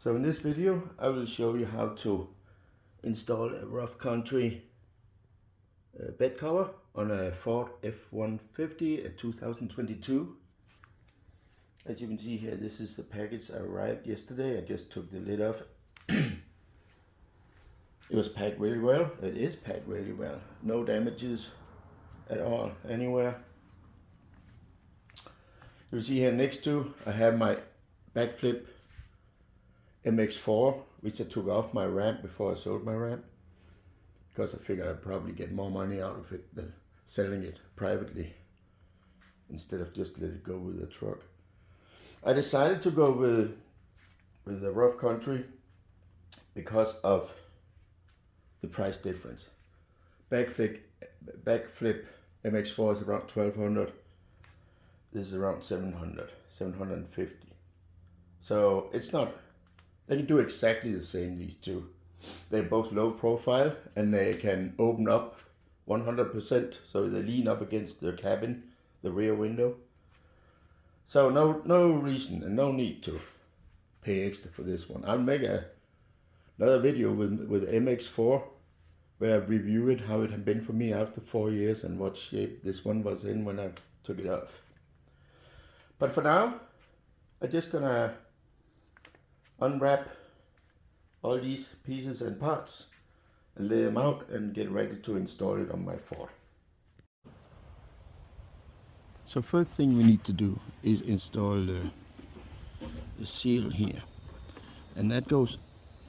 So in this video I will show you how to install a rough country bed cover on a Ford F-150 2022. As you can see here, this is the package I arrived yesterday. I just took the lid off. It was packed really well. It is packed really well. No damages at all anywhere. You see here next to I have my backflip MX4, which I took off my ramp before I sold my ramp, because I figured I'd probably get more money out of it than selling it privately instead of just let it go with the truck. I decided to go with the rough country because of the price difference. Backflip MX4 is around 1200. This is around 750. So it's not. They can do exactly the same, these two. They're both low profile and they can open up 100%, so they lean up against the cabin, the rear window. So no reason and no need to pay extra for this one. I'll make another video with MX4 where I review it, how it had been for me after 4 years and what shape this one was in when I took it off. But for now, I'm just gonna unwrap all these pieces and parts and lay them out and get ready to install it on my Ford. So first thing we need to do is install the seal here, and that goes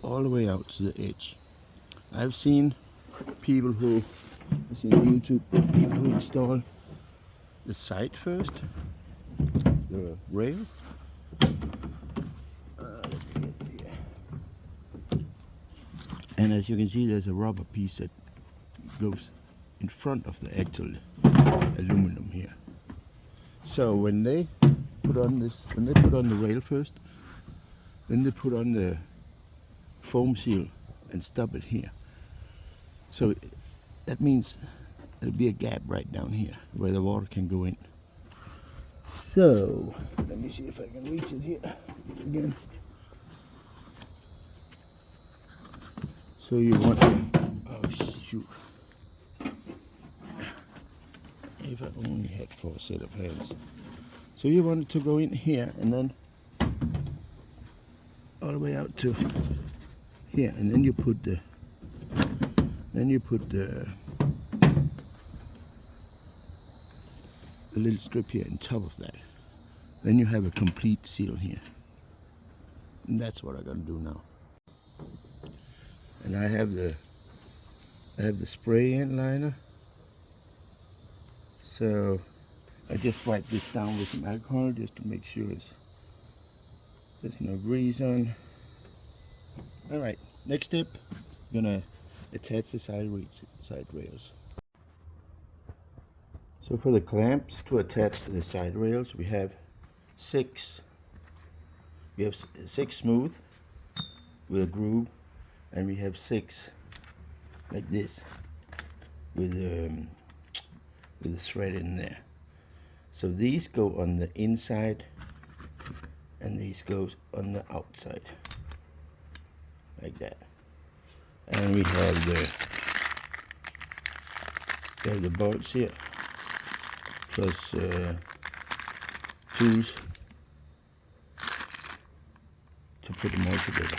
all the way out to the edge. I've seen people who, YouTube, people who install the side first, the rail. And as you can see, there's a rubber piece that goes in front of the actual aluminum here. So when they put on the rail first, then they put on the foam seal and stop it here. So that means there'll be a gap right down here where the water can go in. So let me see if I can reach it here again. So you want to, oh shoot, if I only had 4 set of hands. So you want it to go in here and then all the way out to here, and then you put the little strip here on top of that. Then you have a complete seal here. And that's what I'm gonna do now. And I have the spray end liner. So I just wipe this down with some alcohol just to make sure there's no grease on. Alright, next step, I'm gonna attach the side rails. So for the clamps to attach to the side rails, we have 6. We have 6 smooth with a groove, and we have 6 like this with a thread in there. So these go on the inside and these goes on the outside like that. And we have the bolts here plus tools to put them all together.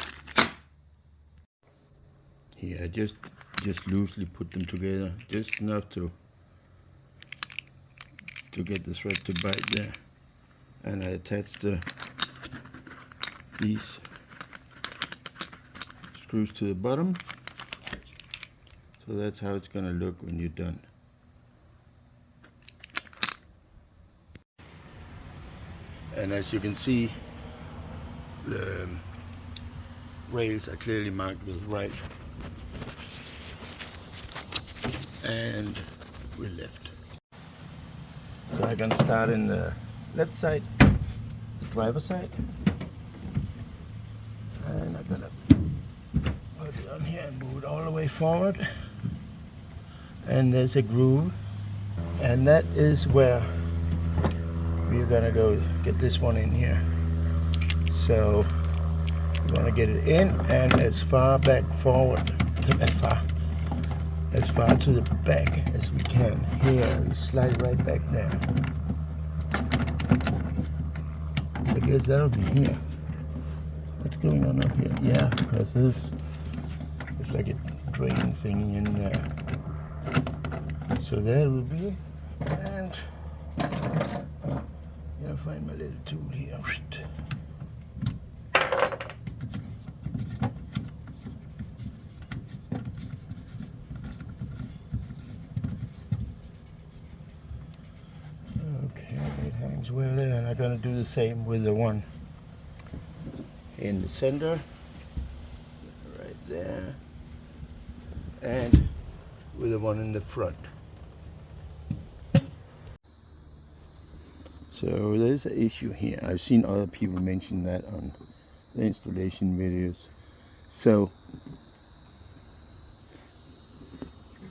Here I just loosely put them together, just enough to get the thread to bite there, and I attached these screws to the bottom. So that's how it's gonna look when you're done. And as you can see, the rails are clearly marked with right and with left. So I'm gonna start in the left side, the driver's side, and I'm gonna put it on here and move it all the way forward. And there's a groove, and that is where we're gonna go get this one in here. So You want to get it in and as far back forward, as far to the back as we can. Here, we slide right back there. I guess that'll be here. What's going on up here? Yeah, because this is like a drain thingy in there. So there will be, and gotta find my little tool here. Okay, it hangs well there, and I'm gonna do the same with the one in the center, right there, and with the one in the front. So there's an issue here. I've seen other people mention that on the installation videos. So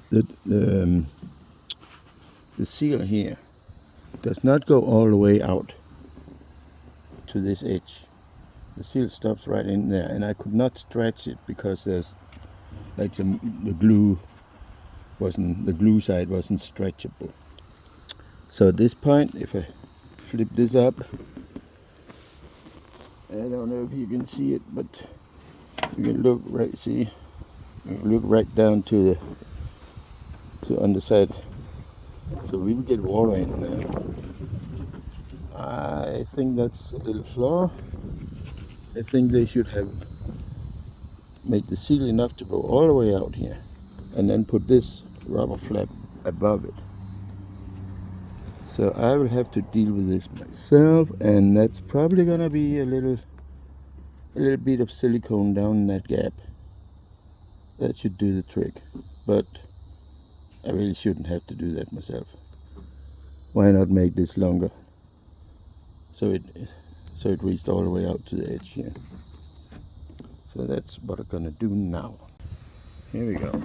the seal here does not go all the way out to this edge. The seal stops right in there, and I could not stretch it because there's like the glue side wasn't stretchable. So at this point, if I flip this up, I don't know if you can see it, but you can look right. See, you can look right down to the underside. So we will get water in there. I think that's a little flaw. I think they should have made the seal enough to go all the way out here, and then put this rubber flap above it. So I will have to deal with this myself, and that's probably gonna be a little bit of silicone down in that gap. That should do the trick, but I really shouldn't have to do that myself. Why not make this longer, so it reached all the way out to the edge here. So that's what I'm gonna do now. Here we go.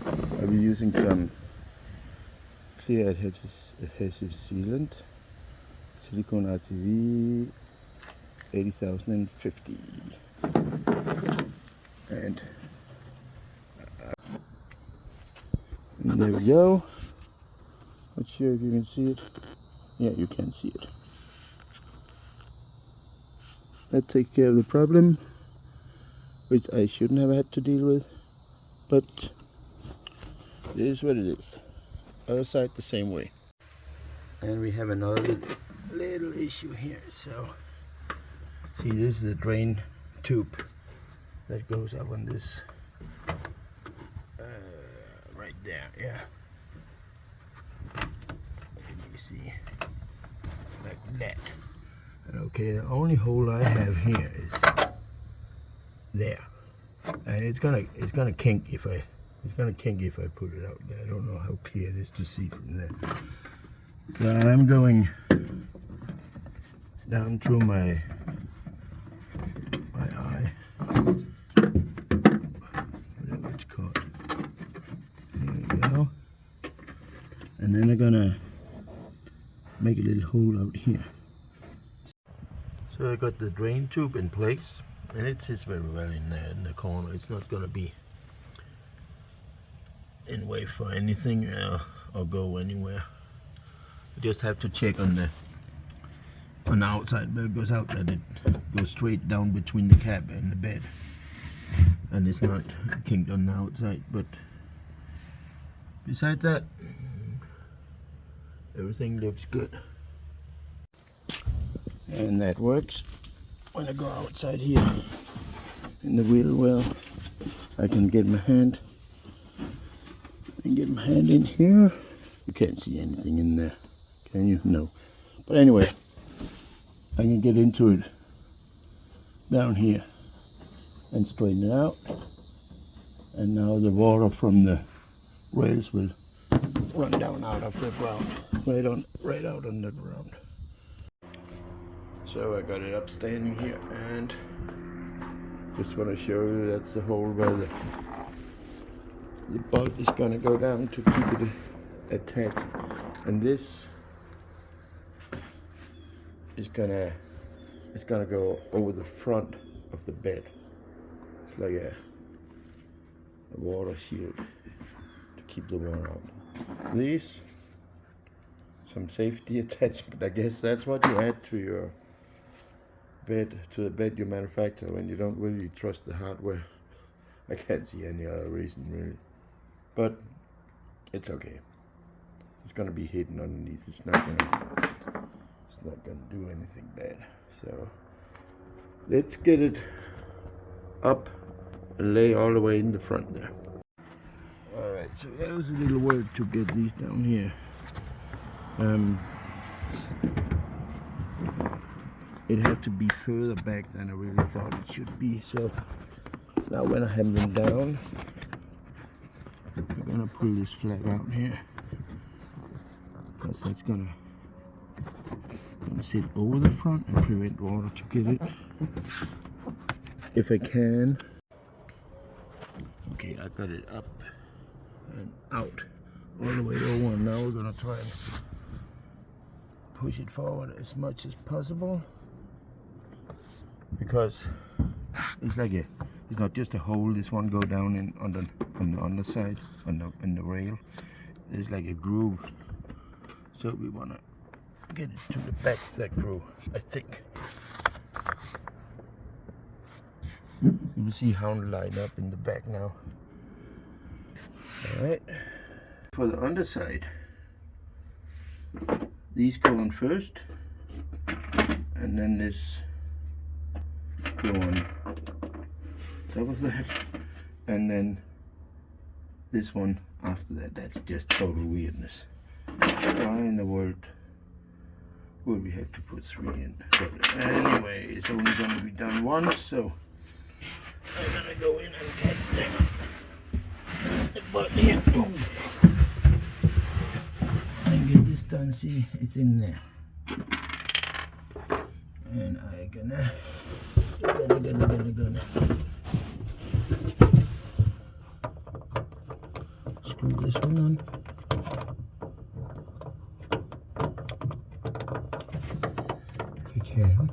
I'll be using some clear adhesive sealant, silicone RTV 8050, and there we go. Not sure if you can see it. Yeah, you can see it. That takes care of the problem, which I shouldn't have had to deal with, but it is what it is. Other side the same way. And we have another little issue here. So see, this is the drain tube that goes up on this right there. Yeah, you see, like that. Okay, the only hole I have here is there, and it's gonna kink if I put it out there. I don't know how clear it is to see from there. So I'm going down through my eye, whatever it's called. There we go. And then I'm gonna make a little hole out here. So I got the drain tube in place, and it sits very well in there in the corner. It's not gonna be in way for anything or go anywhere. I just have to check on the outside where it goes out, that it goes straight down between the cab and the bed, and it's not kinked on the outside. But besides that, everything looks good, and that works. When I go outside here in the wheel well, I can get my hand in here. You can't see anything in there, can you? No. But anyway, I can get into it down here and straighten it out. And now the water from the rails will run down out of the ground, right out on the ground. So I got it up standing here, and just want to show you that's the hole where the bolt is gonna go down to keep it attached, and this is gonna go over the front of the bed. It's like a water shield to keep the water out. These, some safety attachment. I guess that's what you add to your bed, to the bed you manufacture when you don't really trust the hardware. I can't see any other reason really, but it's okay. It's gonna be hidden underneath. It's not gonna do anything bad. So let's get it up and lay all the way in the front there. All right, so that was a little work to get these down here. It had to be further back than I really thought it should be. So now when I have them down, I'm gonna pull this flag out here, because that's gonna sit over the front and prevent water to get it, if I can. Okay, I got it up and out all the way over, and now we're gonna try and push it forward as much as possible, because it's like it's not just a hole. This one go down in on the underside on the rail. There's like a groove, so we wanna get it to the back of that groove, I think. You will see how it line up in the back now. Alright. For the underside, these go on first, and then this go on top of that, and then this one after that. That's just total weirdness. Why in the world would we have to put 3 in? But anyway, it's only going to be done once, so I'm gonna go in and catch the button here. And get this done. See, it's in there. And I'm gonna screw this one on. If you can.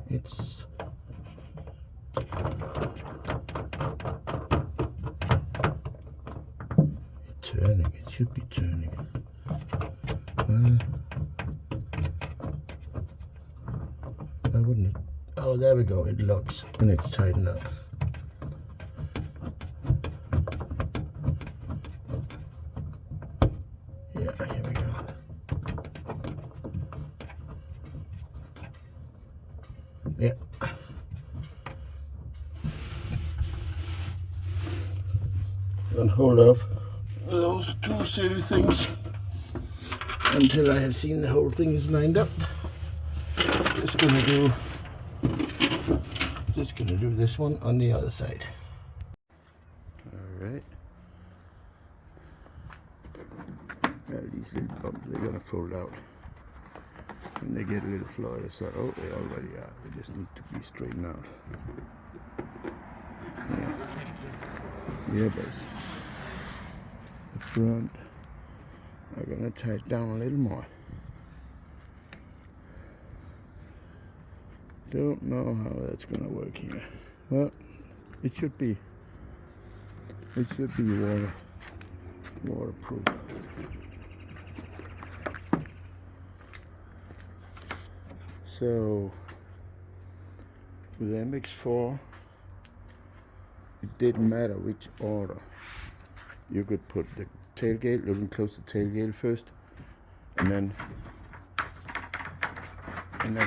It's turning. It should be turning. Why wouldn't it? Oh, there we go. It locks and it's tightened up. Yeah, here we go. Yeah. And hold off those 2 silly things until I have seen the whole thing is lined up. Just gonna do this one on the other side. All right. Now these little bumps, they're gonna fold out. When they get a little fluid, it's like, oh, they already are. They just need to be straightened out. Yeah, but the front, I'm gonna tie it down a little more. Don't know how that's gonna work here. Well, it should be waterproof. So with the MX4, it didn't matter which order. You could put the tailgate, looking close to tailgate first, and then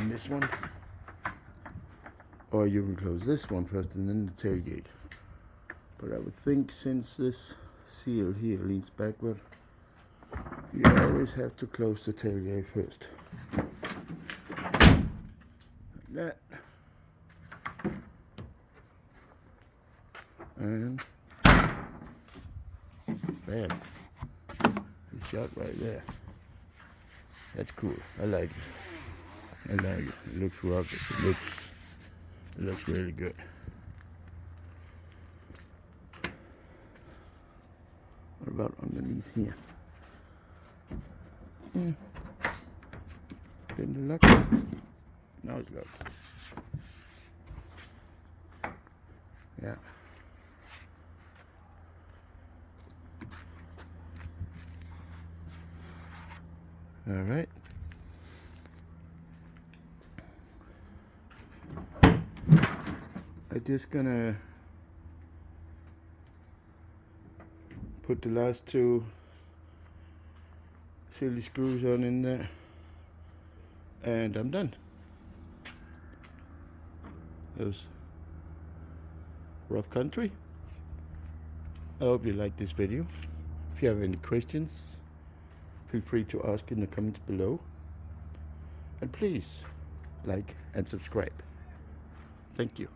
this one, or you can close this one first and then the tailgate. But I would think, since this seal here leans backward, you always have to close the tailgate first. Like that. And bam, it's shot right there. That's cool. I like it. It looks rugged. It looks It looks really good. What about underneath here? Been the lock. Now it's locked. Yeah. All right. I'm just gonna put the last two silly screws on in there, and I'm done. It was rough country. I hope you like this video. If you have any questions, feel free to ask in the comments below. And please like and subscribe. Thank you.